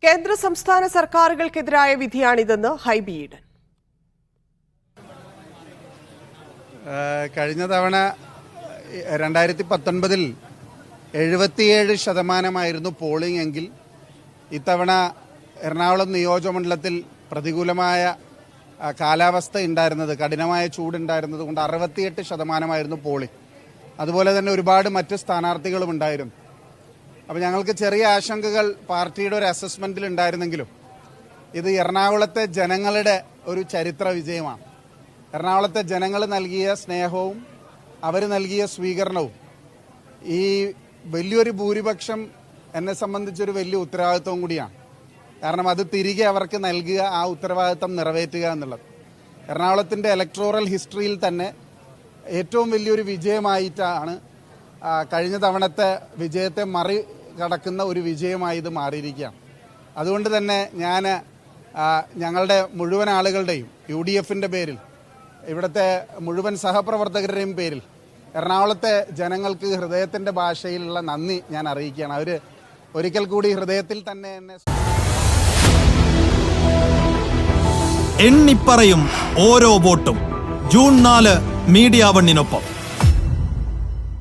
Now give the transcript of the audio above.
കേന്ദ്ര സംസ്ഥാന സർക്കാരുകൾക്കെതിരായ വിധിയാണിതെന്ന് ഹൈബി ഈഡൻ. കഴിഞ്ഞ തവണ 2019 77% പോളിംഗ് എങ്കിൽ ഇത്തവണ എറണാകുളം നിയോജകമണ്ഡലത്തിൽ പ്രതികൂലമായ കാലാവസ്ഥ ഉണ്ടായിരുന്നത്, കഠിനമായ ചൂടുണ്ടായിരുന്നത് കൊണ്ട് 68% പോളിംഗ്. അതുപോലെ തന്നെ ഒരുപാട് മറ്റ് സ്ഥാനാർത്ഥികളും ഉണ്ടായിരുന്നു. അപ്പോൾ ഞങ്ങൾക്ക് ചെറിയ ആശങ്കകൾ പാർട്ടിയുടെ ഒരു അസസ്മെന്റിൽ ഉണ്ടായിരുന്നെങ്കിലും ഇത് എറണാകുളത്തെ ജനങ്ങളുടെ ഒരു ചരിത്ര വിജയമാണ്. എറണാകുളത്തെ ജനങ്ങൾ നൽകിയ സ്നേഹവും അവർ നൽകിയ സ്വീകരണവും ഈ വലിയൊരു ഭൂരിപക്ഷം എന്നെ സംബന്ധിച്ചൊരു വലിയ ഉത്തരവാദിത്വം കൂടിയാണ്. കാരണം അത് തിരികെ അവർക്ക് നൽകുക, ആ ഉത്തരവാദിത്വം നിറവേറ്റുക എന്നുള്ളത് എറണാകുളത്തിൻ്റെ ഇലക്ടോറൽ ഹിസ്റ്ററിയിൽ തന്നെ ഏറ്റവും വലിയൊരു വിജയമായിട്ടാണ് കഴിഞ്ഞ തവണത്തെ വിജയത്തെ മറികടക്കുന്ന ഒരു വിജയമായി ഇത് മാറിയിരിക്കുകയാണ്. അതുകൊണ്ട് തന്നെ ഞാൻ ഞങ്ങളുടെ മുഴുവൻ ആളുകളുടെയും UDFൻ്റെ പേരിൽ, ഇവിടുത്തെ മുഴുവൻ സഹപ്രവർത്തകരുടെയും പേരിൽ എറണാകുളത്തെ ജനങ്ങൾക്ക് ഹൃദയത്തിൻ്റെ ഭാഷയിലുള്ള നന്ദി ഞാൻ അറിയിക്കുകയാണ്. അവർ ഒരിക്കൽ കൂടി ഹൃദയത്തിൽ തന്നെ എന്നെ എണ്ണിപ്പറയും ഓരോ വോട്ടും. June 4 media 1-നൊപ്പം.